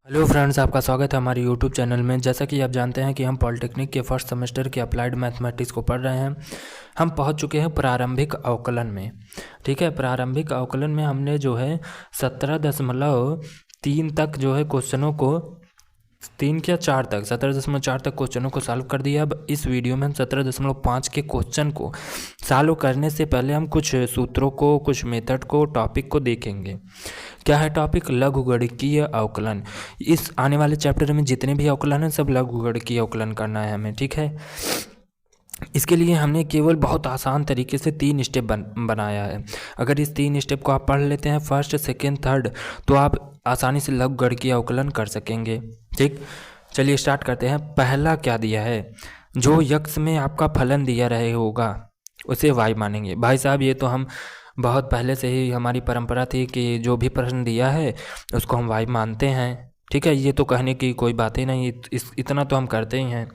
Hello friends, आपका स्वागत है हमारे यूट्यूब चैनल में। जैसा कि आप जानते हैं कि हम पॉलिटेक्निक के फर्स्ट सेमेस्टर के अप्लाइड मैथमेटिक्स को पढ़ रहे हैं। हम पहुंच चुके हैं प्रारंभिक अवकलन में। ठीक है, प्रारंभिक अवकलन में हमने जो है 17.3 तक जो है क्वेश्चनों को 3 या 4 तक 17.4 तक क्वेश्चनों को सॉल्व कर दिया। अब इस वीडियो में हम 17.5 के क्वेश्चन को सॉल्व करने से पहले हम कुछ सूत्रों को, कुछ मेथड को, टॉपिक को देखेंगे। क्या है टॉपिक? लघुगणकीय अवकलन। इस आने वाले चैप्टर में जितने भी अवकलन हैं सब लघुगणकीय अवकलन करना है हमें। ठीक है, इसके लिए हमने केवल बहुत आसान तरीके से 3 स्टेप बनाया है। अगर इस 3 स्टेप को आप पढ़ लेते हैं, फर्स्ट, सेकेंड, थर्ड, तो आप आसानी से लघुगणकीय अवकलन कर सकेंगे। ठीक, चलिए स्टार्ट करते हैं। पहला क्या दिया है? जो यक्ष में आपका फलन दिया रहे होगा उसे y मानेंगे। भाई साहब, ये तो हम बहुत पहले से ही हमारी परंपरा थी कि जो भी प्रश्न दिया है उसको हम y मानते हैं। ठीक है, ये तो कहने की कोई बात ही नहीं, इतना तो हम करते ही हैं।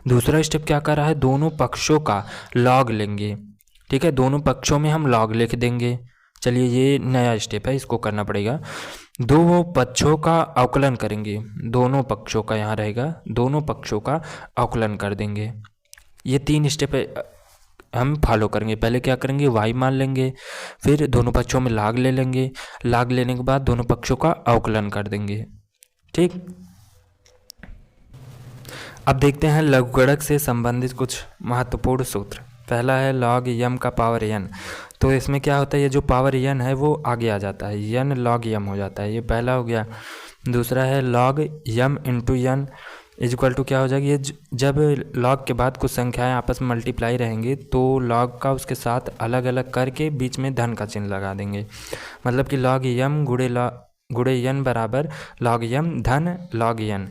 दूसरा स्टेप क्या कर रहा है? दोनों पक्षों का लॉग लेंगे। ठीक है, दोनों पक्षों में हम लॉग लिख देंगे। चलिए, ये नया स्टेप है, इसको करना पड़ेगा। दो पक्षों का अवकलन करेंगे। दोनों पक्षों का यहाँ रहेगा, दोनों पक्षों का अवकलन कर देंगे। ये 3 स्टेप हम फॉलो करेंगे। पहले क्या करेंगे? y मान लेंगे, फिर दोनों पक्षों में log ले लेंगे, log लेने के बाद दोनों पक्षों का अवकलन कर देंगे। ठीक, अब देखते हैं लघुगणक से संबंधित कुछ महत्वपूर्ण सूत्र। पहला है log m का पावर n। तो इसमें क्या होता है? ये जो पावर n है वो आगे आ जाता है, n log m हो जाता है। ये पहला हो गया। दूसरा है log m into n equal to क्या हो जाएगी? ये जब log के बाद कुछ संख्याएं आपस में मल्टीप्लाई रहेंगी तो log का उसके साथ अलग अलग करके बीच में धन का चिन्ह लगा देंगे। मतलब कि log m गुणे n बराबर log m धन log n।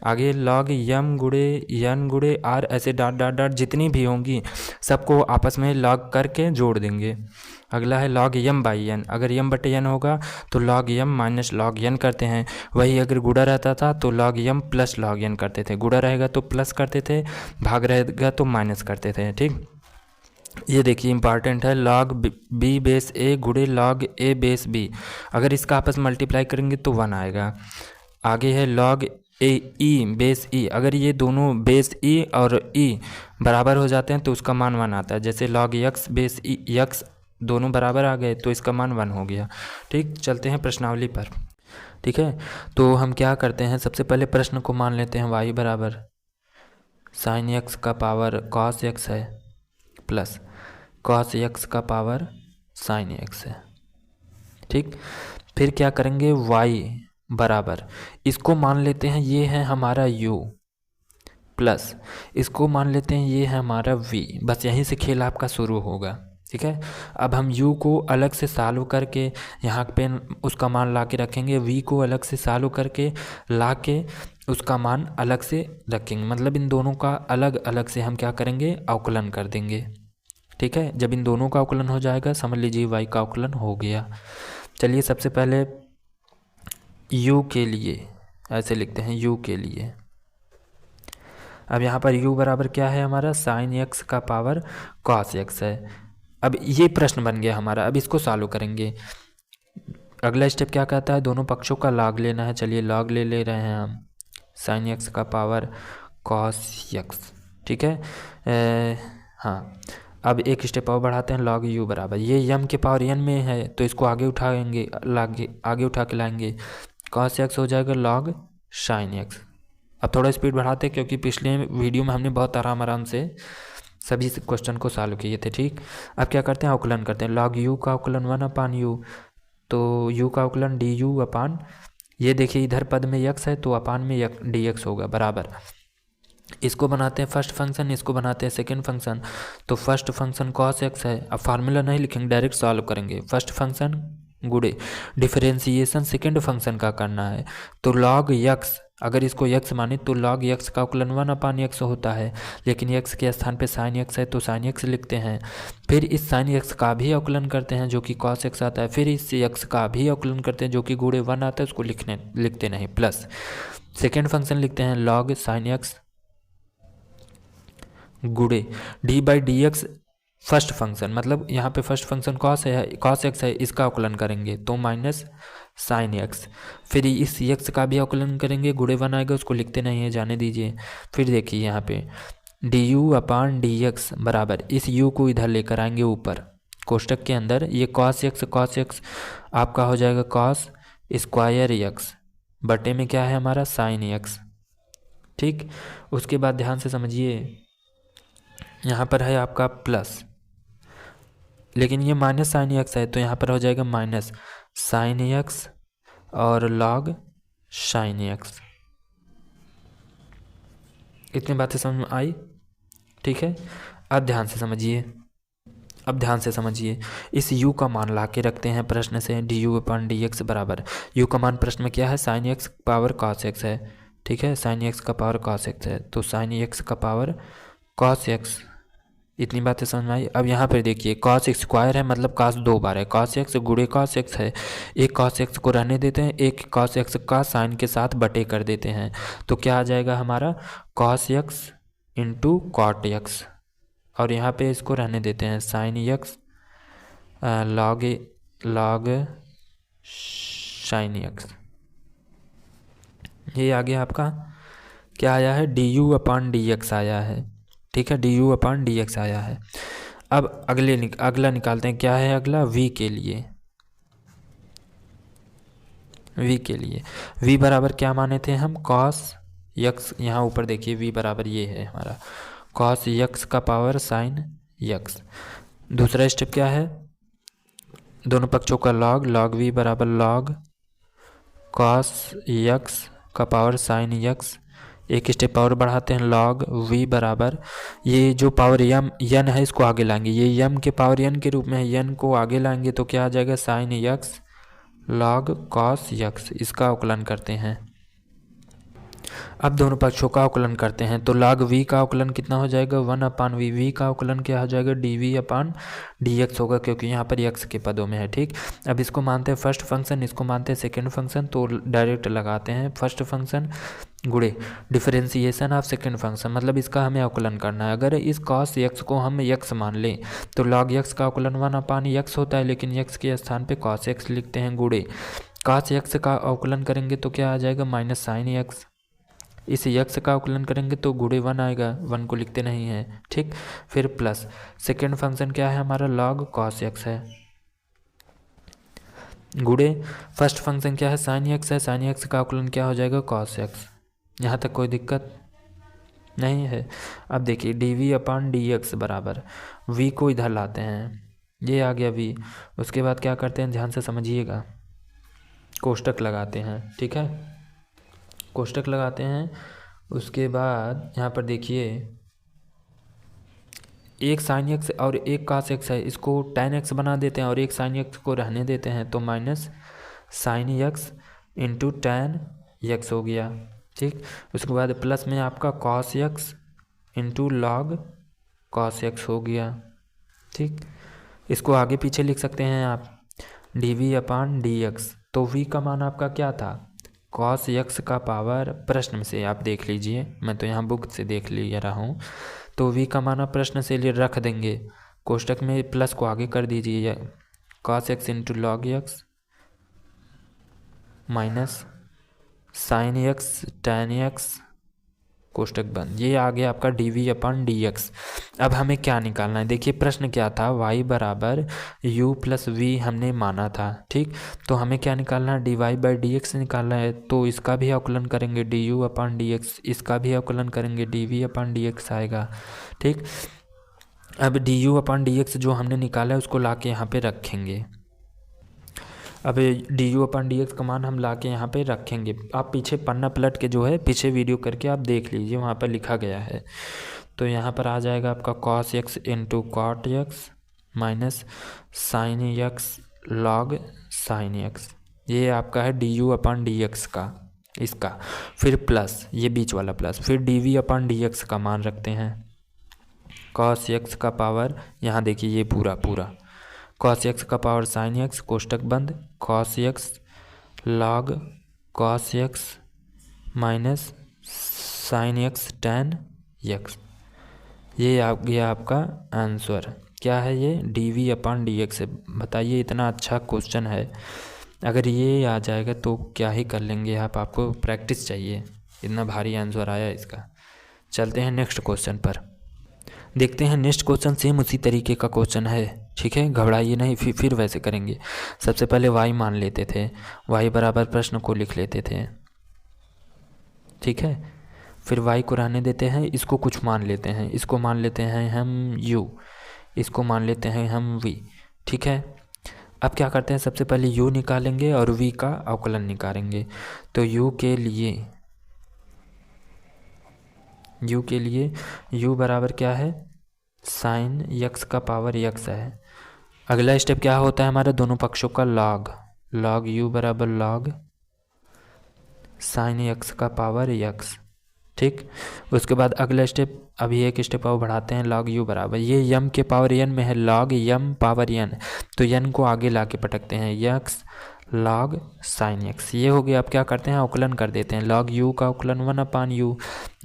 आगे log m गुणे n गुणे r, ऐसे डॉट डॉट डॉट जितनी भी होंगी सबको आपस में log करके जोड़ देंगे। अगला है log m बाई n। अगर m बटे n होगा तो log m minus log n करते हैं। वही अगर गुणा रहता था तो log m plus log n करते थे। गुणा रहेगा तो प्लस करते थे, भाग रहेगा तो माइनस करते थे। ठीक, ये देखिए इंपॉर्टेंट है, log b बेस a गुणे log a बेस b। अगर इसका आपस में मल्टीप्लाई करेंगे तो 1 आएगा। आगे है log a e base e। अगर ये दोनों बेस e और e बराबर हो जाते हैं तो उसका मान 1 आता है। जैसे log x base e, x दोनों बराबर आ गए तो इसका मान 1 हो गया। ठीक, चलते हैं प्रश्नावली पर। ठीक है, तो हम क्या करते हैं? सबसे पहले प्रश्न को मान लेते हैं y बराबर साइन x का पावर cos x है प्लस cos x का पावर साइन x है। ठीक, फिर क्या करेंगे? y बराबर, इसको मान लेते हैं ये है हमारा u, प्लस इसको मान लेते हैं ये है हमारा v। बस यहीं से खेल आपका शुरू होगा। ठीक है, अब हम u को अलग से सॉल्व करके यहाँ पे उसका मान ला के रखेंगे, v को अलग से सॉल्व करके ला के उसका मान अलग से रखेंगे। मतलब इन दोनों का अलग अलग से हम क्या करेंगे? अवकलन कर देंगे। ठीक है, जब इन दोनों का अवकलन हो जाएगा समझ लीजिए y का अवकलन हो गया। चलिए सबसे पहले u के लिए ऐसे लिखते हैं, u के लिए। अब यहाँ पर u बराबर क्या है हमारा? साइन x का पावर cos x है। अब ये प्रश्न बन गया हमारा। अब इसको सॉल्व करेंगे। अगला स्टेप क्या कहता है? दोनों पक्षों का log लेना है। चलिए log ले रहे हैं हम, साइन x का पावर cos x। ठीक है, हाँ, अब एक स्टेप और बढ़ाते हैं, log u बराबर, ये m के पावर n में है तो इसको आगे उठाएंगे, आगे उठा के लाएंगे, cos x हो जाएगा log sin x। अब थोड़ा स्पीड बढ़ाते हैं क्योंकि पिछले वीडियो में हमने बहुत आराम से सभी क्वेश्चन को सॉल्व किए थे। ठीक, अब क्या करते हैं? अवकलन करते हैं। log u का अवकलन 1 अपान u, तो u का अवकलन du अपान, ये देखिए इधर पद में x है तो अपान में dx होगा बराबर। इसको बनाते हैं फर्स्ट फंक्शन, इसको बनाते हैं सेकंड फंक्शन। तो फर्स्ट फंक्शन cos x है। अब फार्मूला नहीं लिखेंगे, डायरेक्ट सॉल्व करेंगे। फर्स्ट फंक्शन गुणे डिफरेंशिएशन सेकंड फंक्शन का करना है। तो log x, अगर इसको x माने तो log x का अवकलन 1 अपान x होता है, लेकिन x के स्थान पे sin x है तो sin x लिखते हैं। फिर इस sin x का भी अवकलन करते हैं जो कि cos x आता है। फिर इस x का भी अवकलन करते हैं जो कि गुणे 1 आता है, उसको लिखते नहीं, प्लस सेकेंड फंक्शन लिखते हैं log sin x गुणे d by d x first function, मतलब यहाँ पे फर्स्ट फंक्शन कॉस है, कॉस एक्स है, इसका अवकलन करेंगे तो माइनस साइन एक्स। फिर इस एक्स का भी अवकलन करेंगे, गुणे वन आएगा, उसको लिखते नहीं है, जाने दीजिए। फिर देखिए यहाँ पे D u upon d x बराबर, इस यू को इधर लेकर आएंगे ऊपर कोष्टक के अंदर, ये कॉस एक्स आपका हो जाएगा कॉस स्क्वायर एक्स बटे में क्या है हमारा साइन एक्स। ठीक, उसके बाद ध्यान से समझिए, यहाँ पर है आपका प्लस, लेकिन ये माइनस साइन एक्स है तो यहाँ पर हो जाएगा माइनस साइन एक्स और लॉग साइन एक्स। इतनी बातें समझ में आई? ठीक है, अब ध्यान से समझिए, इस u का मान ला के रखते हैं प्रश्न से, D u upon d x बराबर, u का मान प्रश्न में क्या है, sine x power cos x है। ठीक है, साइन एक्स का पावर कॉस एक्स है तो साइन एक्स का पावर कॉस एक्स। इतनी बातें समझ में आई? अब यहाँ पर देखिए कॉस एक्स स्क्वायर है, मतलब कॉस दो बार है, कॉस एक्स गुणे कॉस एक्स है, एक कॉस एक्स को रहने देते हैं, एक कॉस एक्स का साइन के साथ बटे कर देते हैं, तो क्या आ जाएगा हमारा cos x into cot x, और यहाँ पे इसको रहने देते हैं sine x log sine x. ये आ गया आपका, क्या आया है, d u upon d x आया है। ठीक है, d u upon d x आया है। अब अगला निकालते हैं, क्या है अगला, v के लिए, v बराबर क्या माने थे हम, कॉस यक्स, यहाँ ऊपर देखिए v बराबर ये है हमारा कॉस यक्स का पावर साइन यक्स। दूसरा स्टेप क्या है, दोनों पक्षों का लॉग v बराबर लॉग कॉस यक्स का पावर साइन यक्स। एक स्टेप और बढ़ाते हैं, लॉग v बराबर, ये जो पावर यन है इसको आगे लाएंगे, ये यम के पावर यन के रूप में है, यन को आगे लाएंगे तो क्या आ जाएगा, sign x log cos x. इसका अवकलन करते हैं। अब दोनों पक्षों का अवकलन करते हैं तो log v का अवकलन कितना हो जाएगा, 1 अपान v का अवकलन क्या हो जाएगा, dv अपान dx होगा, क्योंकि यहाँ पर x के पदों में है। ठीक, अब इसको मानते हैं फर्स्ट फंक्शन, इसको मानते हैं सेकंड फंक्शन, तो डायरेक्ट लगाते हैं फर्स्ट फंक्शन गुणे डिफरेंशिएशन ऑफ सेकंड फंक्शन, मतलब इसका हमें अवकलन करना है। अगर इस cos x को हम x मान लें तो log x का अवकलन 1 अपान x होता है, लेकिन x के स्थान पे cos x लिखते हैं, गुणे cos x का अवकलन करेंगे तो क्या आ जाएगा, माइनस साइन x। इस यक्स का अवकलन करेंगे तो गुणे 1 आएगा, 1 को लिखते नहीं हैं। ठीक, फिर प्लस सेकेंड फंक्शन क्या है हमारा, लॉग कॉस एक्स है, गुणे फर्स्ट फंक्शन क्या है, साइन एक्स है, साइन एक्स का अवकलन क्या हो जाएगा, कॉस एक्स। यहाँ तक कोई दिक्कत नहीं है? अब देखिए D v upon d x बराबर, v को इधर लाते हैं, ये आ गया v। उसके बाद क्या करते हैं, ध्यान से समझिएगा, कोष्टक लगाते हैं। ठीक है, कोष्टक लगाते हैं। उसके बाद यहाँ पर देखिए एक साइन एक्स और एक कास एक्स है, इसको tan एक्स बना देते हैं और एक साइन एक्स को रहने देते हैं, तो minus sine x into tan x हो गया। ठीक, उसके बाद प्लस में आपका cos x into log cos x हो गया। ठीक, इसको आगे पीछे लिख सकते हैं आप, D v upon d x. तो v का मान आपका क्या था, कॉस एक्स का पावर, प्रश्न में से आप देख लीजिए, मैं तो यहाँ बुक से देख ले रहा हूँ, तो v का मान आप प्रश्न से लिए रख देंगे, कोष्टक में प्लस को आगे कर दीजिए, cos x into log x minus sine x tan x, कोष्टक बंद। ये आ गया आपका d v upon d x. अब हमें क्या निकालना है, देखिए प्रश्न क्या था, y बराबर u प्लस वी हमने माना था। ठीक, तो हमें क्या निकालना है, d y by d x निकालना है, तो इसका भी अवकलन करेंगे d u upon d x, इसका भी अवकलन करेंगे d v upon d x आएगा। ठीक, अब d u upon d x जो हमने निकाला है उसको ला के यहाँ पे रखेंगे। अब d u upon d x का मान हम ला के यहाँ पे रखेंगे। आप पीछे पन्ना पलट के जो है पीछे वीडियो करके आप देख लीजिए, वहाँ पर लिखा गया है। तो यहाँ पर आ जाएगा आपका cos x into cot x minus sine x log sine x, ये आपका है d u upon d x का, इसका। फिर प्लस ये बीच वाला प्लस, फिर d v upon d x का मान रखते हैं, कॉस एक्स का पावर, यहाँ देखिए ये पूरा पूरा कॉस एक्स का पावर साइन एक्स, कोष्टक बंद, cos x log cos x minus sine x tan x. ये आ गया आपका आंसर। क्या है ये, dv/dx है। बताइए, इतना अच्छा क्वेश्चन है, अगर ये आ जाएगा तो क्या ही कर लेंगे आप, आपको प्रैक्टिस चाहिए, इतना भारी आंसर आया इसका। चलते हैं नेक्स्ट क्वेश्चन पर, देखते हैं नेक्स्ट क्वेश्चन सेम उसी तरीके का क्वेश्चन है, ठीक है, घबराइए नहीं, फिर वैसे करेंगे। सबसे पहले y मान लेते थे, y बराबर प्रश्न को लिख लेते थे, ठीक है, फिर y को रहने देते हैं, इसको कुछ मान लेते हैं, इसको मान लेते हैं हम u, इसको मान लेते हैं हम v, ठीक है। अब क्या करते हैं, सबसे पहले u निकालेंगे और v का अवकलन निकालेंगे। तो u के लिए u बराबर क्या है, साइन यक्स का पावर यक्स है। अगला स्टेप क्या होता है हमारा, दोनों पक्षों का लॉग u बराबर लॉग साइन यक्स का पावर यक्स, ठीक। उसके बाद अगला स्टेप, अभी एक स्टेप और बढ़ाते हैं, लॉग u बराबर, ये यम के पावर n में है, लॉग यम पावर n, तो n को आगे ला के पटकते हैं, यक्स लॉग साइन यक्स, ये हो गया। अब क्या करते हैं, अवकलन कर देते हैं, लॉग u का अवकलन 1/u,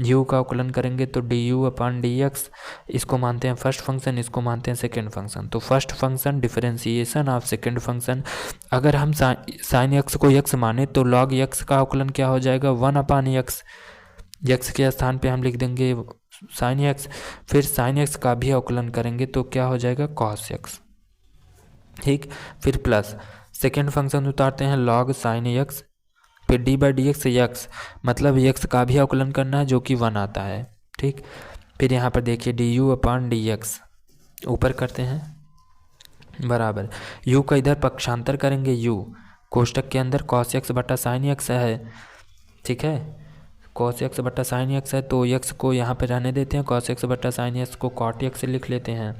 u का अवकलन करेंगे तो du/dx, इसको मानते हैं फर्स्ट फंक्शन, इसको मानते हैं सेकेंड फंक्शन। तो first function differentiation of second function, अगर हम साइन यक्स को यक्स माने तो लॉग यक्स का अवकलन क्या हो जाएगा, 1/x, यक्स के स्थान पे हम लिख देंगे साइन यक्स, फिर साइन यक्स का भी अवकलन करेंगे तो क्या हो जाएगा, कॉस यक्स, ठीक। फिर प्लस सेकेंड फंक्शन उतारते हैं, लॉग साइन यक्स, फिर d/dx यक्स, मतलब यक्स का भी अवकलन करना है जो कि 1 आता है, ठीक। फिर यहाँ पर देखिए du/dx, ऊपर करते हैं बराबर, u का इधर पक्षांतर करेंगे, u कोष्टक के अंदर cos x बटा साइन यक्स है, ठीक है, cos x बटा साइन यक्स है, तो यक्स को यहाँ पे रहने देते हैं, cos x बटा साइन यक्स को cot x लिख लेते हैं,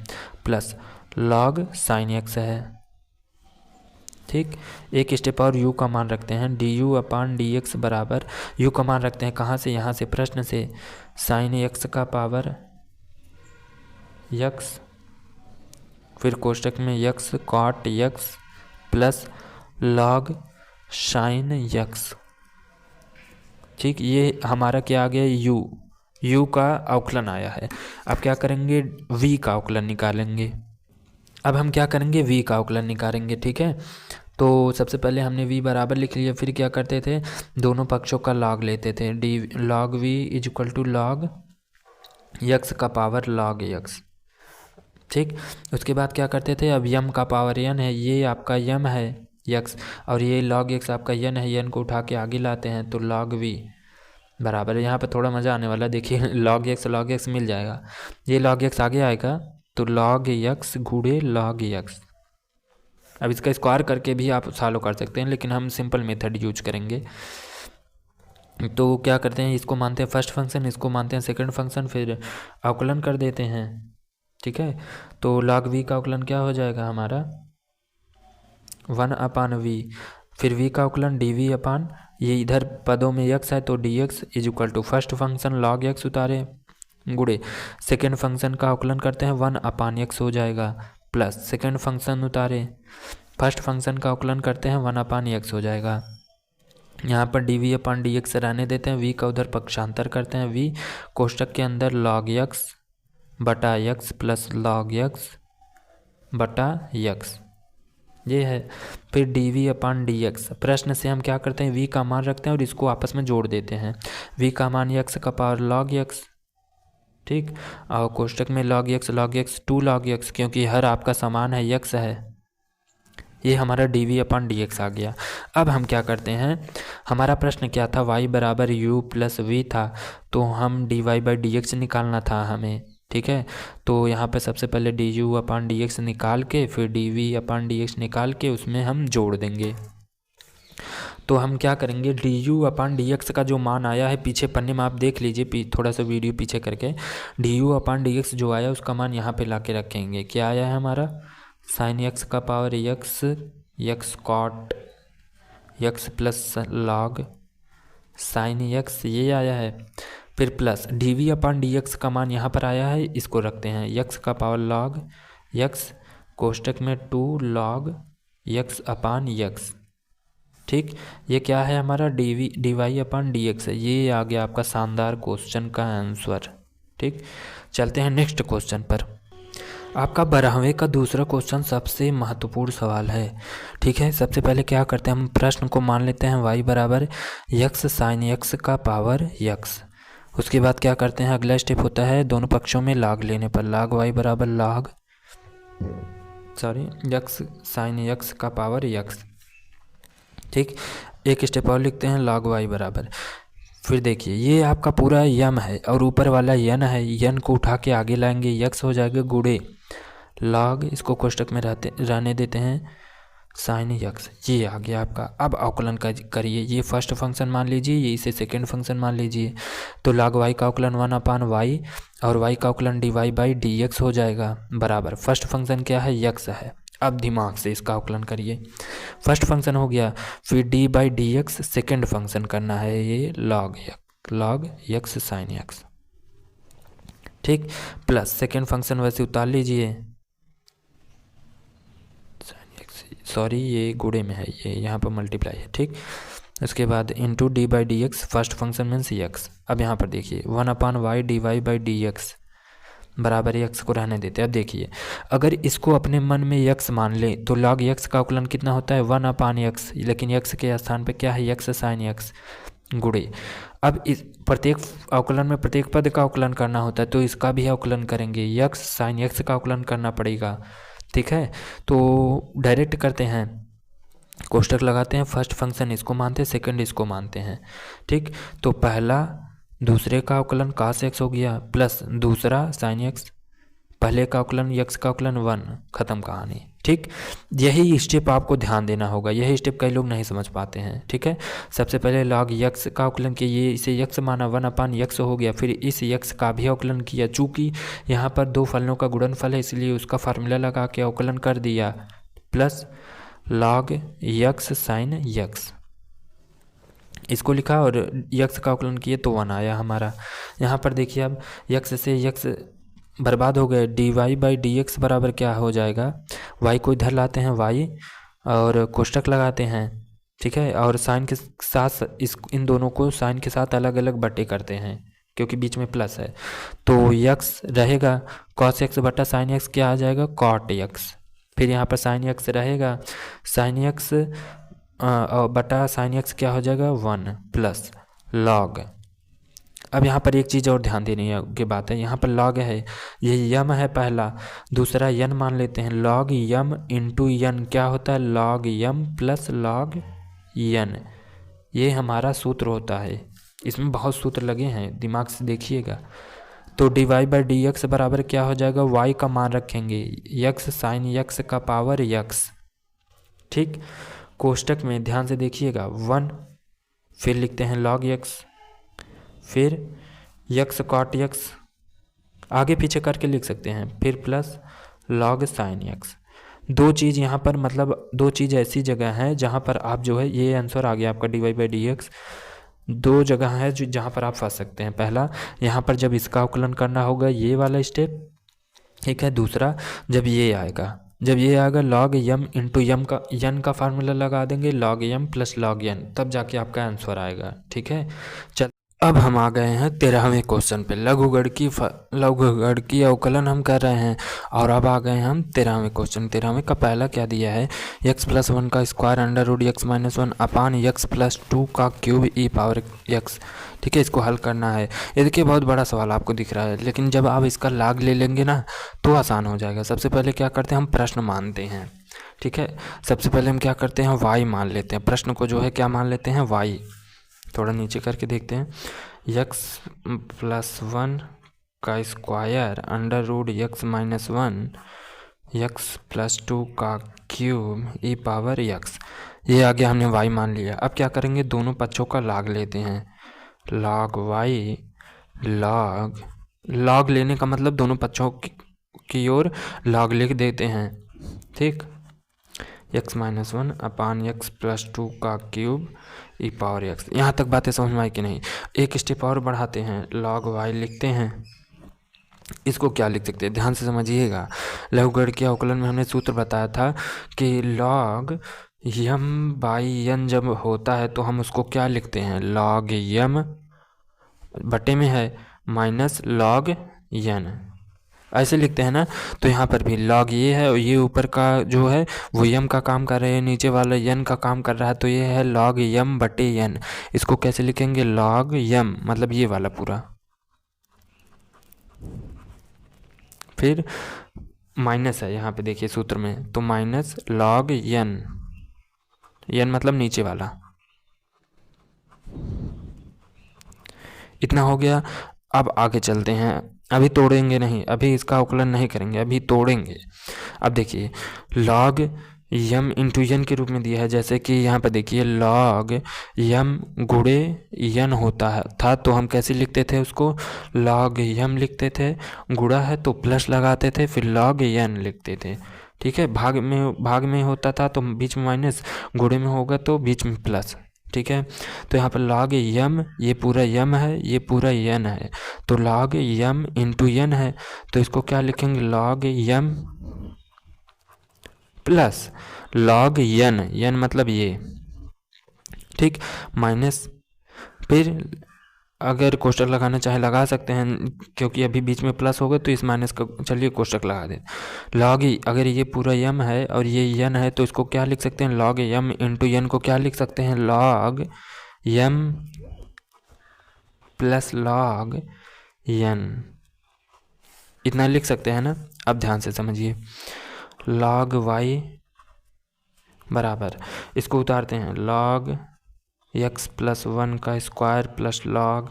प्लस log साइन यक्स है, ठीक। एक स्टेप और u का मान रखते हैं, du/dx बराबर, u का मान रखते हैं कहाँ से, यहाँ से प्रश्न से, साइन x का पावर x, फिर कोष्टक में x cot x plus log sine x, ठीक। ये हमारा क्या आ गया, u का अवकलन आया है। अब क्या करेंगे, v का अवकलन निकालेंगे। अब हम क्या करेंगे, v का अवकलन निकालेंगे, ठीक है। तो सबसे पहले हमने v बराबर लिख लिया, फिर क्या करते थे, दोनों पक्षों का लॉग लेते थे, log v = log x का पावर log x, ठीक। उसके बाद क्या करते थे, अब यम का पावर n है, ये आपका यम है x, और ये log x आपका n है, n को उठा के आगे लाते हैं तो log v बराबर, यहाँ पे थोड़ा मज़ा आने वाला, देखिए log x मिल जाएगा, ये log x आगे आएगा तो log x गुणे log x। अब इसका स्क्वायर करके भी आप सॉल्व कर सकते हैं, लेकिन हम सिंपल मेथड यूज करेंगे। तो क्या करते हैं, इसको मानते हैं फर्स्ट फंक्शन, इसको मानते हैं सेकंड फंक्शन, फिर अवकलन कर देते हैं, ठीक है। तो log v का अवकलन क्या हो जाएगा हमारा, 1/v, फिर v का अवकलन dv/, ये इधर पदों में x है तो dx = first function log x उतारे, गुणे सेकेंड फंक्शन का अवकलन करते हैं 1/x हो जाएगा, प्लस सेकेंड फंक्शन उतारे, फर्स्ट फंक्शन का अवकलन करते हैं 1/x हो जाएगा। यहाँ पर dv/dx रहने देते हैं, v का उधर पक्षांतर करते हैं, v कोष्टक के अंदर log x बटा x प्लस log x बटा x, ये है। फिर dv/dx, प्रश्न से हम क्या करते हैं, v का मान रखते हैं और इसको आपस में जोड़ देते हैं, v का मान x का पावर log x, ठीक, और कोष्टक में log x 2 log x, क्योंकि हर आपका समान है x है, ये हमारा dv/dx आ गया। अब हम क्या करते हैं, हमारा प्रश्न क्या था, y बराबर u प्लस v था, तो हम dy/dx निकालना था हमें, ठीक है। तो यहाँ पे सबसे पहले du/dx निकाल के फिर dv/dx निकाल के उसमें हम जोड़ देंगे। तो हम क्या करेंगे, du/dx का जो मान आया है, पीछे पन्ने में आप देख लीजिए, थोड़ा सा वीडियो पीछे करके, du/dx जो आया उसका मान यहाँ पे ला के रखेंगे, क्या आया है हमारा, साइन x का power x cot x plus log sine x, ये आया है। फिर प्लस dv/dx का मान यहाँ पर आया है, इसको रखते हैं, x का पावर log x कोष्टक में 2 log x/x, ठीक। ये क्या है हमारा, dy/dx है, ये आ गया आपका शानदार क्वेश्चन का आंसर, ठीक। चलते हैं नेक्स्ट क्वेश्चन पर। आपका 12वें का दूसरा क्वेश्चन सबसे महत्वपूर्ण सवाल है। ठीक है, सबसे पहले क्या करते हैं हम प्रश्न को मान लेते हैं y बराबर यक्स साइन यक्स का पावर यक्स। उसके बाद क्या करते हैं, अगला स्टेप होता है दोनों पक्षों में log लेने पर log y बराबर यक्स साइन यक्स का पावर यक्स। ठीक, एक स्टेप और लिखते हैं log y बराबर, फिर देखिए ये आपका पूरा यम है और ऊपर वाला यन है, यन को उठा के आगे लाएंगे, यक्स हो जाएगा गुणे लॉग, इसको कोष्टक में रहने देते हैं साइन यक्स, ये आ गया आपका। अब अवकलन करिए, ये फर्स्ट फंक्शन मान लीजिए, ये इसे सेकंड फंक्शन मान लीजिए, तो लॉग वाई का अवकलन 1/y और वाई का अवकलन dy/dx हो जाएगा बराबर, फर्स्ट फंक्शन क्या है, यक्स है। अब दिमाग से इसका अवकलन करिए, फर्स्ट फंक्शन हो गया, फिर dy/dx सेकंड फंक्शन करना है, ये लॉग यक्स साइन यक्स। ठीक, प्लस सेकंड फंक्शन वैसे उतार लीजिए, सॉरी ये गुणे में है, ये यहाँ पर मल्टीप्लाई है। ठीक, उसके बाद into dy/dx first function means x. अब यहाँ पर देखिए 1/y dy/dx बराबर यक्स को रहने देते हैं। अब देखिए अगर इसको अपने मन में यक्स मान लें तो log यक्स का अवकलन कितना होता है 1/x, लेकिन यक्स के स्थान पे क्या है यक्स साइन यक्स गुणे। अब इस प्रत्येक अवकलन में प्रत्येक पद का अवकलन करना होता है, तो इसका भी अवकलन करेंगे, यक्स साइन यक्स का अवकलन करना पड़ेगा। ठीक है, तो डायरेक्ट करते हैं, कोष्टक लगाते हैं, फर्स्ट फंक्शन इसको मानते हैं, सेकंड इसको मानते हैं। ठीक, तो पहला दूसरे का अवकलन cos x हो गया प्लस दूसरा sin x, पहले का अवकलन यक्स का अवकलन 1, खत्म कहानी। ठीक, यही स्टेप आपको ध्यान देना होगा, यही स्टेप कई लोग नहीं समझ पाते हैं। ठीक है, सबसे पहले log यक्स का अवकलन किया, ये इसे यक्स माना 1/x हो गया, फिर इस यक्स का भी अवकलन किया, चूँकि यहाँ पर दो फलनों का गुणनफल है इसलिए उसका फार्मूला लगा के अवकलन कर दिया, plus log x sign x, इसको लिखा और यक्स का अवकलन किए तो 1 आया हमारा। यहाँ पर देखिए अब यक्स से यक्स बर्बाद हो गए, dy/dx बराबर क्या हो जाएगा, y को इधर लाते हैं y और कोष्टक लगाते हैं। ठीक है, और साइन के साथ इन दोनों को साइन के साथ अलग अलग बटे करते हैं क्योंकि बीच में प्लस है, तो यक्स रहेगा cos x बटा साइन x क्या आ जाएगा cot x, फिर यहाँ पर साइन x रहेगा साइन x बटा साइन एक्स क्या हो जाएगा 1 प्लस लॉग। अब यहाँ पर एक चीज़ और ध्यान देने की बात है, यहाँ पर लॉग है, ये यम है पहला, दूसरा यन मान लेते हैं, लॉग यम इंटू यन क्या होता है लॉग यम प्लस लॉग यन, ये हमारा सूत्र होता है। इसमें बहुत सूत्र लगे हैं, दिमाग से देखिएगा। तो dy/dx बराबर क्या हो जाएगा, y का मान रखेंगे यक्स साइन यक्स का पावर यक्स। ठीक, कोष्टक में ध्यान से देखिएगा 1, फिर लिखते हैं log x, फिर यक्स cot x, आगे पीछे करके लिख सकते हैं, फिर प्लस log sin x। दो चीज़ यहाँ पर मतलब दो चीज़ ऐसी जगह हैं जहाँ पर आप जो है ये आंसर आ गया आपका dy/dx, दो जगह है जो जहाँ पर आप फंस सकते हैं। पहला यहाँ पर जब इसका अवकलन करना होगा ये वाला स्टेप, ठीक है, दूसरा जब ये आएगा log यम इंटू यम का यन का फार्मूला लगा देंगे log यम प्लस log यन, तब जाके आपका आंसर आएगा। ठीक है, चल अब हम आ गए हैं 13वें क्वेश्चन पे, लघुगढ़ की अवकलन हम कर रहे हैं और अब आ गए हम 13वें क्वेश्चन। 13वें का पहला क्या दिया है, x+1 का स्क्वायर √x-1 अपान x+2 का क्यूब e⁻x। ठीक है, इसको हल करना है। ये देखिए बहुत बड़ा सवाल आपको दिख रहा है, लेकिन जब आप इसका log ले लेंगे ना तो आसान हो जाएगा। सबसे पहले क्या करते हैं हम प्रश्न मानते हैं। ठीक है, सबसे पहले हम क्या करते हैं y मान लेते हैं, प्रश्न को जो है क्या मान लेते हैं y। थोड़ा नीचे करके देखते हैं, x+1 का स्क्वायर √x-1 x+2 का क्यूब e⁻x, ये आ गया, हमने y मान लिया। अब क्या करेंगे, दोनों पक्षों का log लेते हैं, log y log लेने का मतलब दोनों पक्षों की ओर log लिख देते हैं। ठीक, x-1 अपान x+2 का क्यूब e⁻x। यहाँ तक बातें समझ में आई कि नहीं। एक स्टेप और बढ़ाते हैं, log y लिखते हैं, इसको क्या लिख सकते हैं ध्यान से समझिएगा। लघुगढ़ के अवकलन में हमने सूत्र बताया था कि log m/n जब होता है तो हम उसको क्या लिखते हैं, log m बटे में है माइनस log n। ऐसे लिखते हैं ना। तो यहाँ पर भी लॉग ये है और ये ऊपर का जो है वो यम का काम कर रहे हैं, नीचे वाला यन का काम कर रहा है, तो ये है लॉग यम बटे यन। इसको कैसे लिखेंगे, लॉग यम मतलब ये वाला पूरा, फिर माइनस है यहाँ पे देखिए सूत्र में, तो माइनस लॉग यन, यन मतलब नीचे वाला। इतना हो गया। अब आगे चलते हैं, अभी तोड़ेंगे नहीं, अभी इसका अवकलन नहीं करेंगे, अभी तोड़ेंगे। अब देखिए लॉग यम इंटू यन के रूप में दिया है, जैसे कि यहाँ पर देखिए लॉग यम गुणे यन होता है था, तो हम कैसे लिखते थे उसको, लॉग यम लिखते थे, गुणा है तो प्लस लगाते थे, फिर लॉग यन लिखते थे। ठीक है, भाग में होता था तो बीच में माइनस, गुणे में होगा तो बीच में प्लस। ठीक है, तो यहाँ पर लॉग यम, ये पूरा यम है, ये पूरा यन है, तो लॉग यम इंटू यन है, तो इसको क्या लिखेंगे, लॉग यम प्लस लॉग यन, यन मतलब ये। ठीक, माइनस, फिर अगर कोष्टक लगाना चाहे लगा सकते हैं, क्योंकि अभी बीच में प्लस होगा तो इस माइनस का चलिए कोष्टक लगा दे। लॉग अगर ये पूरा यम है और ये यन है तो इसको क्या लिख सकते हैं, लॉग यम इंटू यन को क्या लिख सकते हैं, लॉग यम प्लस लॉग यन, इतना लिख सकते हैं ना। अब ध्यान से समझिए, लॉग वाई बराबर, इसको उतारते हैं, लॉग यक्स प्लस वन का square plus log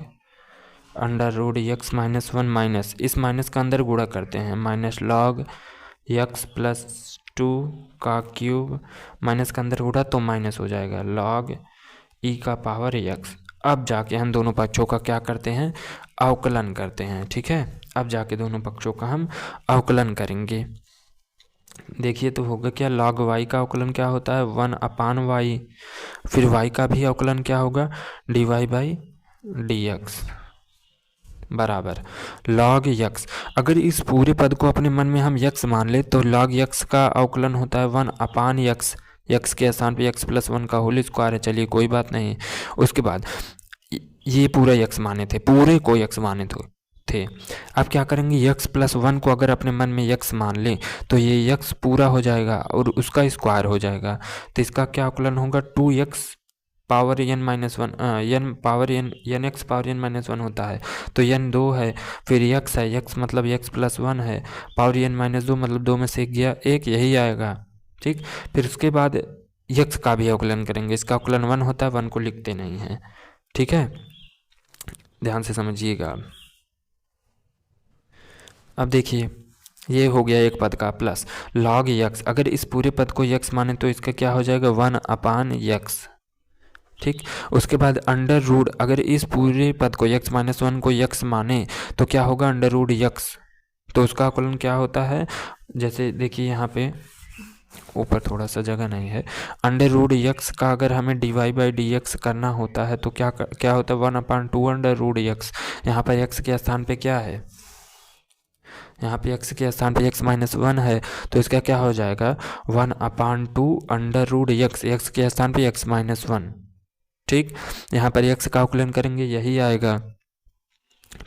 under root x minus one minus, इस माइनस का अंदर गुणा करते हैं, minus log x plus two का क्यूब, माइनस का अंदर गुणा तो माइनस हो जाएगा, लॉग ई का पावर यक्स। अब जाके हम दोनों पक्षों का क्या करते हैं, अवकलन करते हैं। ठीक है, अब जाके दोनों पक्षों का हम अवकलन करेंगे। देखिए तो होगा क्या, लॉग वाई का अवकलन क्या होता है, वन अपान वाई, फिर वाई का भी अवकलन क्या होगा, d y by d x बराबर लॉग यक्स। अगर इस पूरे पद को अपने मन में हम यक्स मान ले तो लॉग यक्स का अवकलन होता है वन अपान यक्स, यक्स के स्थान पे यक्स प्लस वन का होल स्क्वायर है, चलिए कोई बात नहीं। उसके बाद ये पूरा यक्स माने थे, पूरे को यक्स माने थे। अब क्या करेंगे, यक्स प्लस वन को अगर अपने मन में यक्स मान लें तो ये यक्स पूरा हो जाएगा और उसका स्क्वायर हो जाएगा, तो इसका क्या अवकलन होगा, two x power n minus one, n power n x power n minus one होता है, तो एन दो है, फिर यक्स है, यक्स मतलब यक्स प्लस वन है, पावर एन माइनस दो मतलब दो में से एक गया एक, यही आएगा। ठीक, फिर उसके बाद यक्स का भी अवकलन करेंगे, इसका अवकलन वन होता है, वन को लिखते नहीं हैं। ठीक है, ध्यान से समझिएगा। अब देखिए ये हो गया एक पद का प्लस लॉग यक्स, अगर इस पूरे पद को यक्स माने तो इसका क्या हो जाएगा, वन अपान यक्स। ठीक, उसके बाद अंडर रूट, अगर इस पूरे पद को यक्स माइनस वन को यक्स माने तो क्या होगा, अंडर रूट यक्स, तो उसका अवकलन क्या होता है, जैसे देखिए यहाँ पे ऊपर थोड़ा सा जगह नहीं है, अंडर रूट यक्स का अगर हमें d y by d x करना होता है तो क्या होता है, one upon two under root x, यहाँ पर यक्स के स्थान पे क्या है, यहाँ पे x के स्थान पे x माइनस वन है, तो इसका क्या हो जाएगा, one upon two under root x, x के स्थान पे x माइनस वन। ठीक, यहाँ पर x का अवकलन करेंगे यही आएगा।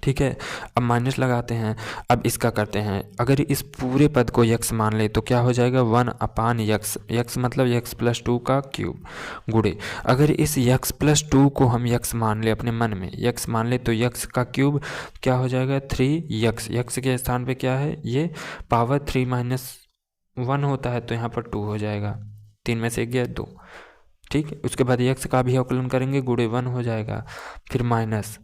ठीक है, अब माइनस लगाते हैं, अब इसका करते हैं, अगर इस पूरे पद को यक्स मान ले तो क्या हो जाएगा, वन अपान यक्स, यक्स मतलब यक्स प्लस टू का क्यूब गुणे, अगर इस यक्स प्लस टू को हम यक्स मान ले, अपने मन में यक्स मान ले, तो यक्स का क्यूब क्या हो जाएगा, थ्री यक्स, यक्स के स्थान पे क्या है, ये पावर थ्री माइनस वन होता है, तो यहाँ पर टू हो जाएगा, तीन में से एक गया दो। ठीक, उसके बाद यक्स का भी अवकलन करेंगे, गुणे वन हो जाएगा, फिर माइनस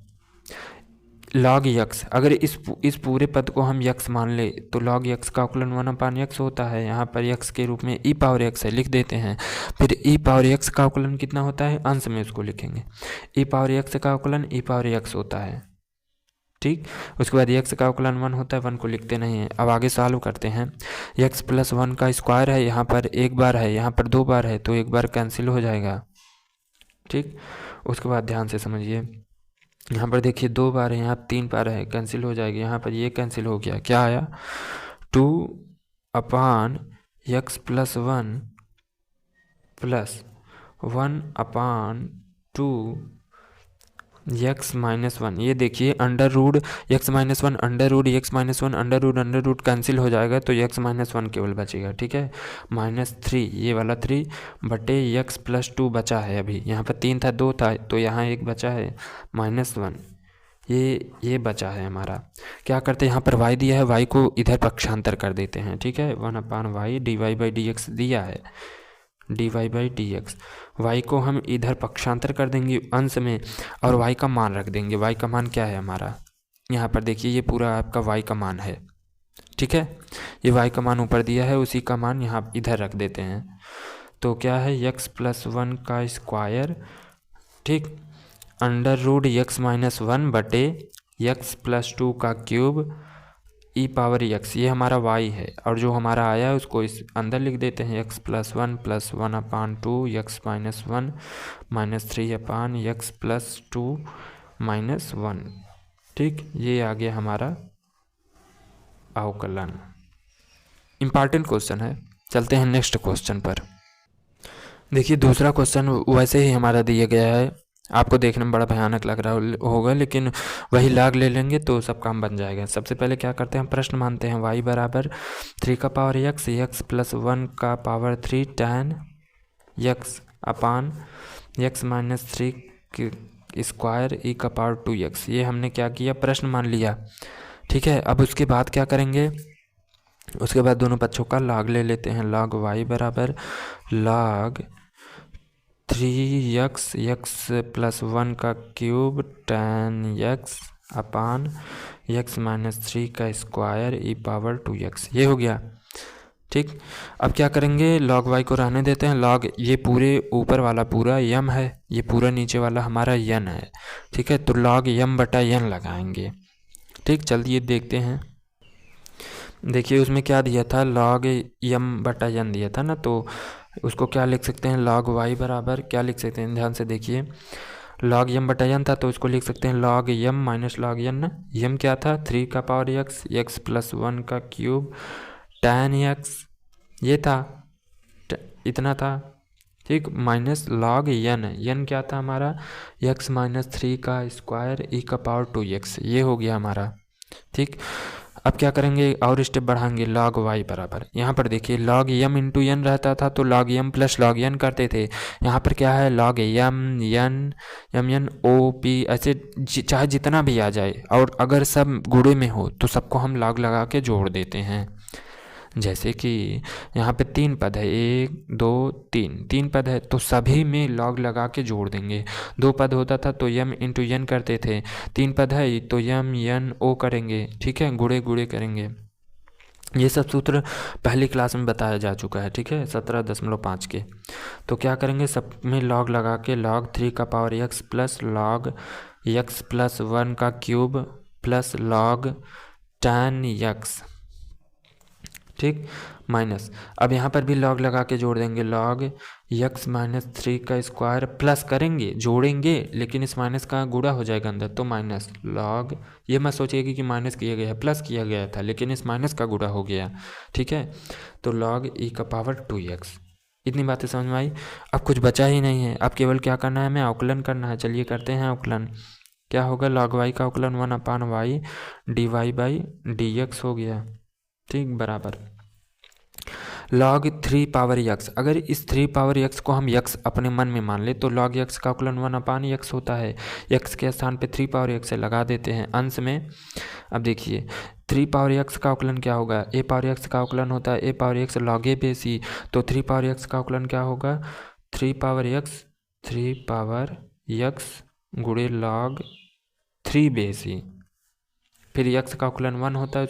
लॉग यक्स, अगर इस पूरे पद को हम यक्स मान ले तो लॉग यक्स का अवकलन वन अपान यक्स होता है, यहाँ पर यक्स के रूप में ई पावर यक्स है लिख देते हैं, फिर ई पावर यक्स का अवकलन कितना होता है, अंश में उसको लिखेंगे, ई पावर यक्स का अवकलन ई पावर यक्स होता है। ठीक, उसके बाद यक्स का अवकलन वन होता है, वन को लिखते नहीं है। अब आगे सॉल्व करते हैं, यक्स प्लस वन का स्क्वायर है, यहाँ पर एक बार है, यहाँ पर दो बार है, तो एक बार कैंसिल हो जाएगा। ठीक, उसके बाद ध्यान से समझिए, यहाँ पर देखिए दो बार है, यहाँ तीन बार है, कैंसिल हो जाएगी, यहाँ पर ये कैंसिल हो गया, क्या आया, two upon x plus one upon two x minus one, ये देखिए under root x minus one under root x minus one under root cancel हो जाएगा तो यक्स माइनस वन केवल बचेगा, ठीक है। माइनस थ्री, ये वाला थ्री बटे यक्स प्लस टू बचा है, अभी यहाँ पर तीन था दो था तो यहाँ एक बचा है माइनस वन, ये बचा है हमारा। क्या करते हैं, यहाँ पर y दिया है, y को इधर पक्षांतर कर देते हैं, ठीक है। 1/y dy/dx दिया है, dy/dx, y को हम इधर पक्षांतर कर देंगे अंश में और y का मान रख देंगे। y का मान क्या है हमारा, यहाँ पर देखिए ये पूरा आपका y का मान है, ठीक है। ये y का मान ऊपर दिया है, उसी का मान यहाँ इधर रख देते हैं। तो क्या है, x प्लस वन का स्क्वायर, ठीक, under root x minus one बटे यक्स प्लस टू का क्यूब ई पावर यक्स, ये हमारा y है और जो हमारा आया है उसको इस अंदर लिख देते हैं, x plus one upon two x minus one minus three upon x plus to minus one, ठीक। ये आ गया हमारा अवकलन। इम्पॉर्टेंट क्वेश्चन है। चलते हैं नेक्स्ट क्वेश्चन पर। देखिए दूसरा क्वेश्चन वैसे ही हमारा दिया गया है, आपको देखने में बड़ा भयानक लग रहा होगा लेकिन वही लाग ले लेंगे तो सब काम बन जाएगा। सबसे पहले क्या करते हैं, प्रश्न मानते हैं y बराबर थ्री का power x x plus one का power three tan x upon x minus three square ई का पावर टू यक्स। ये हमने क्या किया, प्रश्न मान लिया, ठीक है। अब उसके बाद क्या करेंगे, उसके बाद दोनों पक्षों का लॉग ले लेते हैं। लॉग y बराबर log three x x plus one का cube tan x upon x minus three का square e power two x, ये हो गया, ठीक। अब क्या करेंगे, लॉग y को रहने देते हैं। लॉग ये पूरे ऊपर वाला पूरा यम है, ये पूरा नीचे वाला हमारा यन है, ठीक है। तो लॉग यम बटा यन लगाएंगे, ठीक। चलिए देखते हैं। देखिए उसमें क्या दिया था, लॉग यम बटा यन दिया था ना, तो उसको क्या लिख सकते हैं, लॉग y बराबर क्या लिख सकते हैं, ध्यान से देखिए। लॉग यम बटा यन था तो इसको लिख सकते हैं लॉग यम माइनस लॉग यन ना। यम क्या था, थ्री का power x x plus one का क्यूब टैन यक्स, ये था इतना था, ठीक, माइनस लॉग यन क्या था हमारा, यक्स माइनस थ्री का स्क्वायर ई का पावर टू यक्स, ये हो गया हमारा, ठीक। अब क्या करेंगे, और स्टेप बढ़ाएंगे, लॉग y बराबर, यहाँ पर देखिए लॉग यम इंटू यन रहता था तो लॉग यम प्लस लॉग यन करते थे। यहाँ पर क्या है, लॉग यम ओ पी ऐसे चाहे जितना भी आ जाए, और अगर सब गुणे में हो तो सबको हम लॉग लगा के जोड़ देते हैं। जैसे कि यहाँ पे तीन पद है, एक दो तीन पद है तो सभी में लॉग लगा के जोड़ देंगे। दो पद होता था तो यम इंटू यन करते थे, तीन पद है तो यम यन ओ करेंगे, ठीक है, गुणे गुणे करेंगे। ये सब सूत्र पहली क्लास में बताया जा चुका है, ठीक है, 17.5 के। तो क्या करेंगे, सब में लॉग लगा के लॉग थ्री का power x plus log x plus one का cube plus log tan x, ठीक, माइनस, अब यहाँ पर भी लॉग लगा के जोड़ देंगे, लॉग यक्स माइनस थ्री का स्क्वायर प्लस करेंगे जोड़ेंगे लेकिन इस माइनस का गुणा हो जाएगा अंदर तो माइनस लॉग, ये मत सोचिएगा कि माइनस किया गया है, प्लस किया गया था लेकिन इस माइनस का गुणा हो गया, ठीक है। तो लॉग ई का पावर टू यक्स, इतनी बातें समझ में आई। अब कुछ बचा ही नहीं है, अब केवल क्या करना है, हमें अवकलन करना है। चलिए करते हैं अवकलन। क्या होगा, लॉग वाई का अवकलन 1/y dy/dx हो गया, ठीक, बराबर लॉग थ्री पावर यक्स। अगर इस थ्री पावर यक्स को हम यक्स अपने मन में मान ले तो लॉग यक्स का अवकलन 1/x होता है, यक्स के स्थान पे थ्री पावर यक्स से लगा देते हैं अंश में। अब देखिए थ्री पावर यक्स का अवकलन क्या होगा, ए पावर यक्स का अवकलन होता है ए पावर यक्स लॉग ए बेस ई, तो थ्री पावर यक्स का अवकलन क्या होगा, थ्री पावर यक्स गुणे लॉग थ्री बेस ई, फिर यक्स का अवकलन वन होता है,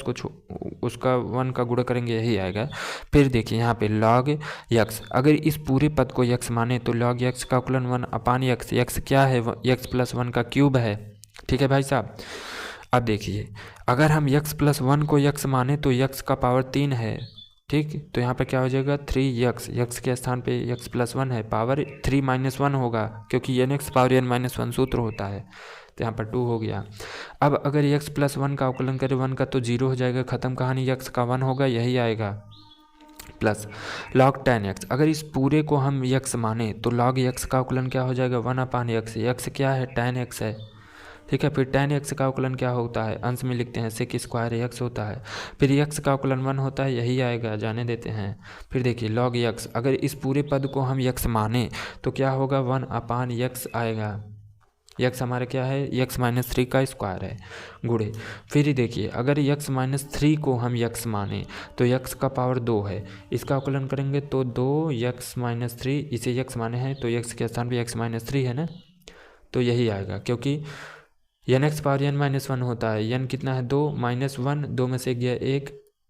उसका वन का गुणा करेंगे यही आएगा। फिर देखिए यहाँ पे लॉग यक्स, अगर इस पूरे पद को यक्स माने तो लॉग यक्स का अवकलन 1/x, यक्स क्या है, यक्स प्लस वन का क्यूब है, ठीक है भाई साहब। अब देखिए अगर हम यक्स प्लस वन को यक्स माने तो यक्स का पावर 3 है, ठीक, तो यहाँ पर क्या हो जाएगा, थ्री यक्स के स्थान पे यक्स प्लस वन है, पावर 3 - 1 होगा क्योंकि एन एक्स पावर n - 1 सूत्र होता है, तो यहाँ पर 2 हो गया। अब अगर यक्स प्लस वन का अवकलन करें 1 का तो 0 हो जाएगा, ख़त्म कहानी, यक्स का 1 होगा, यही आएगा, प्लस लॉग टैन यक्स। अगर इस पूरे को हम यक्स माने तो लॉग यक्स का अवकलन क्या हो जाएगा, 1/x, यक्स क्या है, टैन यक्स है, ठीक है। फिर tan x का अवकलन क्या होता है, अंश में लिखते हैं sec स्क्वायर x होता है। फिर x का अवकलन 1 होता है, यही आएगा, जाने देते हैं। फिर देखिए log x, अगर इस पूरे पद को हम x माने तो क्या होगा, 1/x आएगा। x हमारा क्या है, x माइनस 3 का स्क्वायर है गुणे। फिर देखिए अगर x माइनस 3 को हम x माने तो x का पावर 2 है, इसका अवकलन करेंगे तो 2x माइनस 3, इसे x माने हैं तो x के स्थान पे x माइनस 3 है ना, तो यही आएगा। क्योंकि n x power n minus 1 होता है, n कितना है 2 माइनस 1, 2 में से गया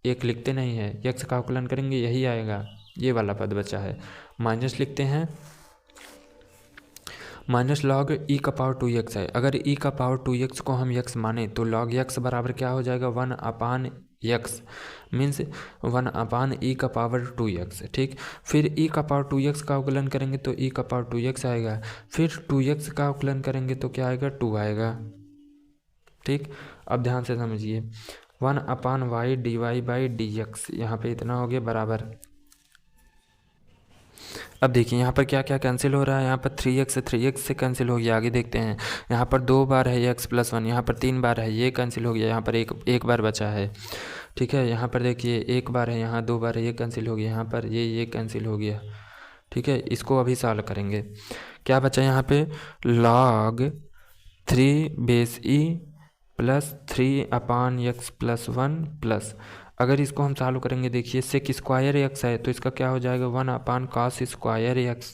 1 लिखते नहीं है, x का अवकलन करेंगे यही आएगा। ये वाला पद बचा है, माइनस लिखते हैं, माइनस लॉग e का पावर 2x है। अगर e का पावर 2x को हम x माने तो log x बराबर क्या हो जाएगा, 1/x मीन्स 1/e का पावर 2x। ठीक, फिर e का पावर 2x का अवकलन करेंगे तो e का पावर 2x आएगा। फिर 2x का अवकलन करेंगे तो क्या आएगा, 2 आएगा। ठीक, अब ध्यान से समझिए, 1/y dy/dx, यहाँ पे इतना हो गया बराबर। अब देखिए यहाँ पर क्या क्या कैंसिल हो रहा है, यहाँ पर 3x से कैंसिल हो गया। आगे देखते हैं, यहाँ पर 2 बार है x + 1, यहाँ पर 3 बार है, ये कैंसिल हो गया। यहाँ पर एक बार बचा है। ठीक है, यहाँ पर देखिए 1 बार है, यहाँ 2 बार है, ये कैंसिल हो गया। यहाँ पर ये कैंसिल हो गया। ठीक है, इसको अभी सॉल्व करेंगे। क्या बचा यहाँ पे, log 3 प्लस 3/x + 1 प्लस, अगर इसको हम चालू करेंगे देखिए sec स्क्वायर x है तो इसका क्या हो जाएगा, 1/cos स्क्वायर x।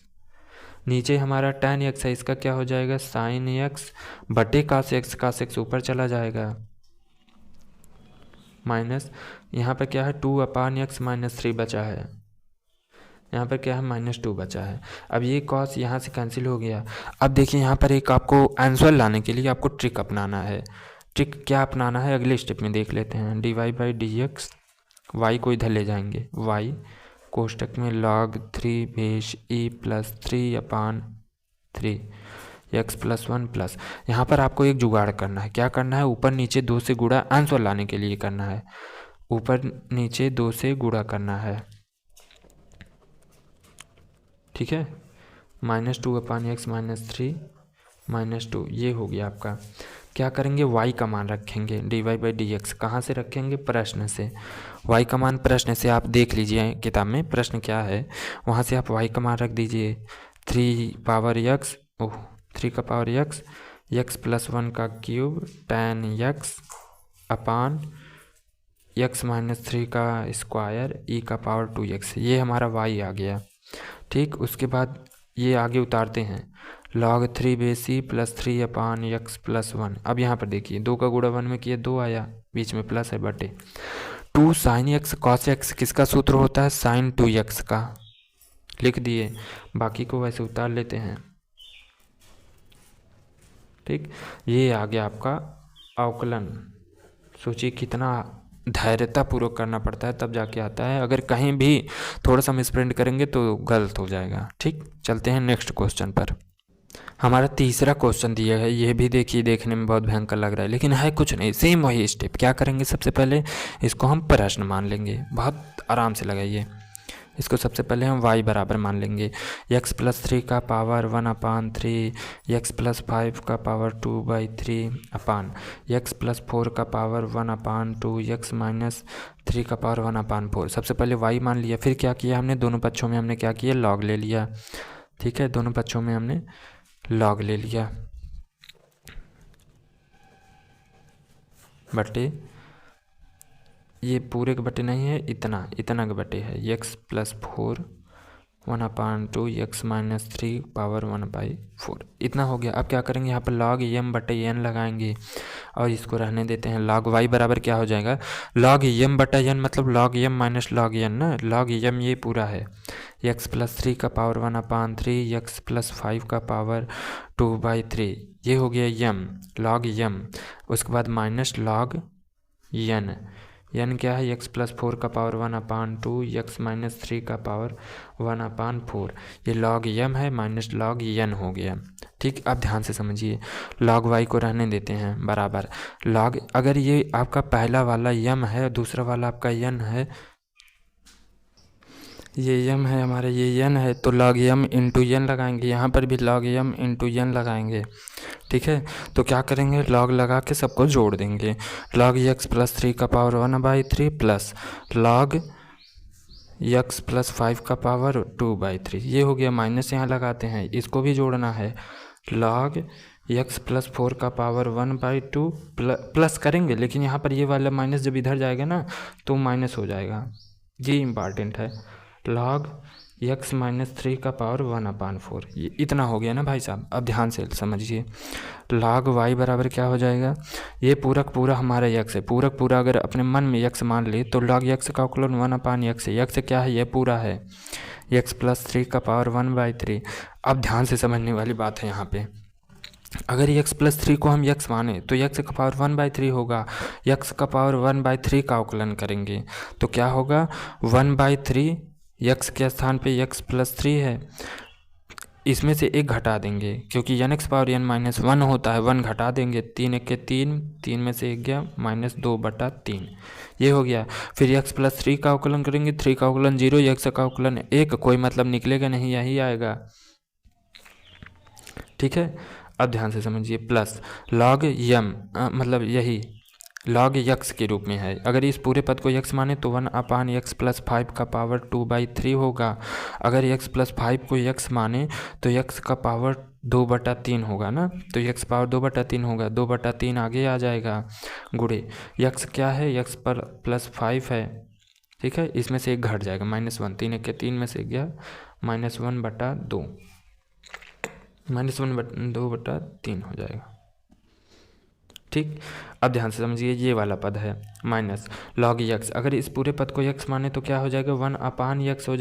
नीचे हमारा tan x है, इसका क्या हो जाएगा, sin x बटे cos x ऊपर चला जाएगा, माइनस यहाँ पर क्या है 2/x - 3 बचा है, यहाँ पर क्या है -2 बचा है। अब ये cos यहाँ से कैंसिल हो गया। अब देखिए यहाँ पर एक आपको आंसर लाने के लिए आपको ट्रिक अपनाना है। ट्रिक क्या अपनाना है, अगले स्टेप में देख लेते हैं। dy/dx, y को इधर ले जाएंगे, y कोष्टक में log 3 प्लस 3/3 x + 1 प्लस, यहाँ पर आपको एक जुगाड़ करना है। क्या करना है, ऊपर नीचे 2 से गुणा आंसर लाने के लिए करना है। ऊपर नीचे 2 से गुणा करना है। ठीक है, -2/x - 3 -2, ये हो गया आपका। क्या करेंगे, y का मान रखेंगे, dy/dx कहाँ से रखेंगे, प्रश्न से। y का मान प्रश्न से आप देख लीजिए किताब में प्रश्न क्या है, वहाँ से आप y का मान रख दीजिए। 3 का पावर x, x + 1 का क्यूब tan x/x - 3 का स्क्वायर e का पावर 2x, ये हमारा y आ गया। ठीक, उसके बाद ये आगे उतारते हैं, log 3 प्लस 3/x + 1। अब यहाँ पर देखिए 2 का गुणा 1 में किया 2 आया, बीच में प्लस है बटे 2 sin x cos x, किसका सूत्र होता है, sin 2x का, लिख दिए। बाकी को वैसे उतार लेते हैं। ठीक, ये आ गया आपका अवकलन। सोचिए कितना धैर्यतापूर्वक करना पड़ता है तब जाके आता है, अगर कहीं भी थोड़ा सा मिसप्रिंट करेंगे तो गलत हो जाएगा। ठीक, चलते हैं नेक्स्ट क्वेश्चन पर। हमारा तीसरा क्वेश्चन दिया है, ये भी देखिए देखने में बहुत भयंकर लग रहा है, लेकिन है कुछ नहीं, सेम वही स्टेप। क्या करेंगे, सबसे पहले इसको हम प्रश्न मान लेंगे, बहुत आराम से लगाइए। इसको सबसे पहले हम y बराबर मान लेंगे, x + 3 का पावर 1/3, x + 5 का पावर 2/3 अपान x + 4 का पावर 1/2, x - 3 का पावर 1/4। सबसे पहले y मान लिया, फिर क्या किया हमने, दोनों पक्षों में हमने क्या किया, log ले लिया। ठीक है, दोनों पक्षों में हमने log ले लिया, बटे ये पूरे के बटे नहीं है, इतना के बटे है, x + 4 1/2 x - 3 पावर 1/4, इतना हो गया। अब क्या करेंगे, यहाँ पर log m बटे n लगाएंगे और इसको रहने देते हैं। log y बराबर क्या हो जाएगा, log m बटा n मतलब log m - log n ना, log m ये पूरा है, x + 3 का पावर 1/3, x + 5 का पावर 2/3, ये हो गया m, log m। उसके बाद माइनस log n क्या है, x + 4 का पावर 1/2, x - 3 का पावर 1/4, ये log m है माइनस log n हो गया। ठीक, अब ध्यान से समझिए, log y को रहने देते हैं बराबर log, अगर ये आपका पहला वाला m है, दूसरा वाला आपका n है, ये m है हमारा, ये n है, तो log m × n लगाएंगे, यहाँ पर भी log m × n लगाएंगे। ठीक है, तो क्या करेंगे, लॉग लगा के सबको जोड़ देंगे। लॉग एक्स प्लस 3 का power 1/3 plus log x plus 5 का पावर 2/3, ये हो गया। माइनस यहाँ लगाते हैं, इसको भी जोड़ना है। लॉग एक्स प्लस 4 का पावर 1/2 प्लस करेंगे, लेकिन यहाँ पर ये वाला माइनस जब इधर जाएगा ना तो माइनस हो जाएगा, ये इम्पॉर्टेंट है। लॉग एक्स माइनस 3 का पावर 1/4, ये इतना हो गया ना भाई साहब। अब ध्यान से समझिए, लॉग वाई बराबर क्या हो जाएगा, ये पूरक पूरा हमारा यक्स है। पूरक पूरा अगर अपने मन में यक्स मान ले तो लॉग यक्स का अवकलन 1/x है। यक्स क्या है, ये पूरा है, एक्स प्लस 3 का पावर 1/3। अब ध्यान से समझने वाली बात है यहाँ पे, अगर एक्स प्लस 3 को हम यक्स माने तो यक्स का पावर 1/3 होगा। यक्स का पावर 1/3 का अवकलन करेंगे तो क्या होगा, 1/3 यक्स के स्थान पे एक्स प्लस 3 है, इसमें से एक घटा देंगे क्योंकि n x power n minus 1 होता है, 1 घटा देंगे, 3 एक के 3, 3 में से एक गया -2/3, ये हो गया। फिर एक्स प्लस 3 का अवकलन करेंगे, 3 का अवकलन 0, एक्स का अवकलन 1, कोई मतलब निकलेगा नहीं, यही आएगा। ठीक है, अब ध्यान से समझिए, प्लस लॉग यम मतलब यही लॉग यक्स के रूप में है। अगर इस पूरे पद को यक्स माने तो 1/x प्लस 5 का पावर 2/3 होगा। अगर x प्लस 5 को यक्स माने तो x का पावर 2/3 होगा ना, तो x पावर 2/3 होगा, 2/3 आगे आ जाएगा गुड़े। x क्या है, x पर प्लस 5 है, ठीक है, इसमें से एक घट जाएगा -1, 3 एक के 3 में से गया -1/2, -1/2/3 हो जाएगा। ठीक, अब ध्यान से समझिए, ये वाला पद है माइनस लॉग यक्स। अगर इस पूरे पद को यक्स माने तो क्या हो जाएगा, 1/x हो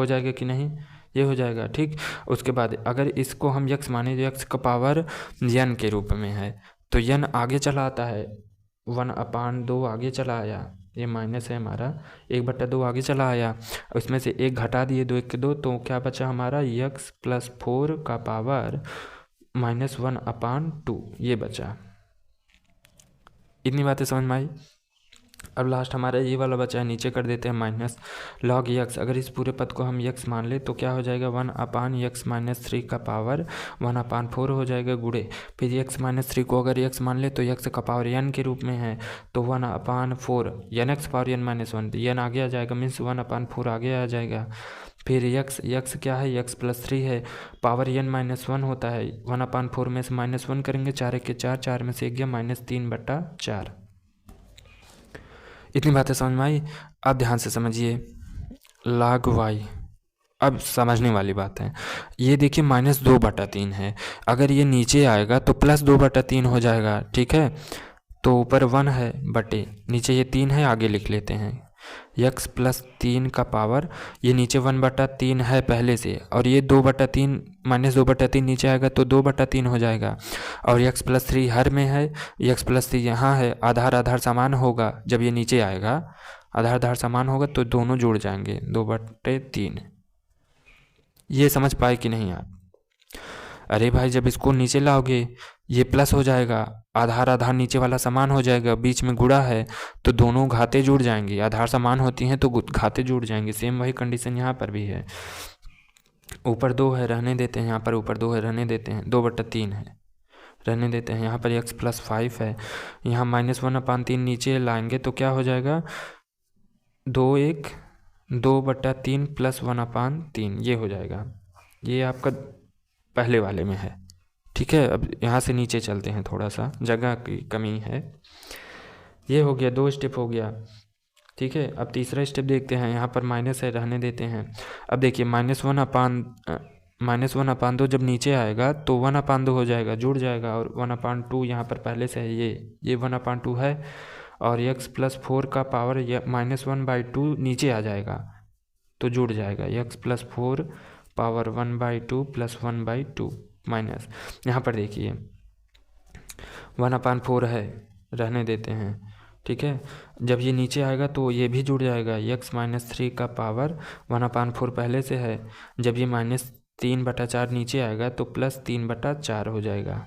जाएगा कि नहीं, ये हो जाएगा। ठीक, उसके बाद अगर इसको हम यक्स माने तो यक्स का पावर यन के रूप में है, तो यन आगे चला आता है, 1/2 आगे चला आया, ये माइनस है हमारा, 1/2 आगे चला आया, उसमें से एक घटा दिए, 2 1 के 2, तो क्या बचा हमारा, यक्स प्लस 4 का पावर -1/2, ये बचा। इतनी बातें समझ में आई। अब लास्ट हमारा ये वाला बचा है, नीचे कर देते हैं माइनस लॉग यक्स। अगर इस पूरे पद को हम यक्स मान ले तो क्या हो जाएगा, 1/x माइनस 3 का पावर 1/4 हो जाएगा गुड़े। फिर x माइनस 3 को अगर यक्स मान ले तो यक्स का पावर n के रूप में है, तो 1/4 n x power n minus 1, n आगे आ जाएगा, मीन्स 1/4 आगे आ जाएगा। फिर यक्स क्या है, यक्स प्लस 3 है, पावर n माइनस 1 होता है, 1/4 में से -1 करेंगे, 4 एक के 4, 4 में से एक गया -3/4। इतनी बातें समझ में आई। अब ध्यान से समझिए, लॉग वाई, अब समझने वाली बात है, ये देखिए -2/3 है, अगर ये नीचे आएगा तो +2/3 हो जाएगा, ठीक है, तो ऊपर 1 है बटे, नीचे ये 3 है, आगे लिख लेते हैं, x प्लस 3 का पावर, ये नीचे 1/3 है पहले से, और ये 2/3 -2/3 नीचे आएगा तो 2/3 हो जाएगा, और x प्लस 3 हर में है, x प्लस 3 यहाँ है, आधार आधार समान होगा, जब ये नीचे आएगा आधार आधार समान होगा तो दोनों जुड़ जाएंगे, 2/3। ये समझ पाए कि नहीं आप? अरे भाई, जब इसको नीचे लाओगे ये प्लस हो जाएगा, आधार आधार नीचे वाला समान हो जाएगा, बीच में गुणा है तो दोनों घाते जुड़ जाएंगे, आधार समान होती हैं तो घाते जुड़ जाएंगे। सेम वही कंडीशन यहाँ पर भी है, ऊपर 2 है रहने देते हैं, यहाँ पर ऊपर 2 है रहने देते हैं, 2/3 है रहने देते हैं, यहाँ पर x प्लस 5 है, यहाँ -1/3 नीचे लाएंगे तो क्या हो जाएगा, 2/3 प्लस 1/3, ये हो जाएगा। ये आपका पहले वाले में है, ठीक है। अब यहाँ से नीचे चलते हैं, थोड़ा सा जगह की कमी है। ये हो गया, 2 स्टेप हो गया, ठीक है। अब तीसरा स्टेप देखते हैं, यहाँ पर माइनस है रहने देते हैं। अब देखिए -1/2 जब नीचे आएगा तो 1/2 हो जाएगा, जुड़ जाएगा, और 1/2 यहाँ पर पहले से है, ये 1/2 है, और x प्लस 4 का पावर -1/2 नीचे आ जाएगा तो जुड़ जाएगा, x plus 4 power 1/2 plus 1/2 minus, यहाँ पर देखिए 1/4 है रहने देते हैं, ठीक है। जब ये नीचे आएगा तो ये भी जुड़ जाएगा, x माइनस 3 का पावर 1/4 पहले से है, जब ये -3/4 नीचे आएगा तो +3/4 हो जाएगा।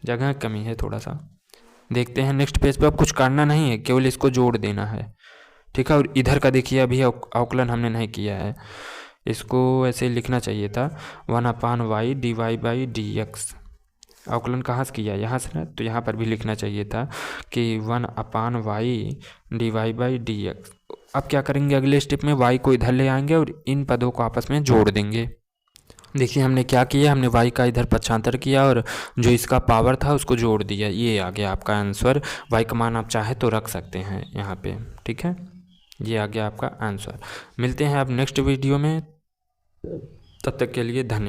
जगह कमी है थोड़ा सा, देखते हैं नेक्स्ट पेज पे। अब कुछ करना नहीं है, केवल इसको जोड़ देना है, ठीक है। और इधर का देखिए, अभी अवकलन हमने नहीं किया है, इसको ऐसे लिखना चाहिए था 1/y dy/dx, अवकलन कहाँ से किया, यहाँ से ना, तो यहाँ पर भी लिखना चाहिए था कि 1/y dy/dx। अब क्या करेंगे, अगले स्टेप में y को इधर ले आएंगे और इन पदों को आपस में जोड़ देंगे। देखिए हमने क्या किया, हमने y का इधर पक्षांतर किया और जो इसका पावर था उसको जोड़ दिया, ये आ गया आपका आंसर। y का मान आप चाहे तो रख सकते हैं यहाँ पे, ठीक है, ये आ गया आपका आंसर। मिलते हैं अब नेक्स्ट वीडियो में, तब तक के लिए धन्यवाद।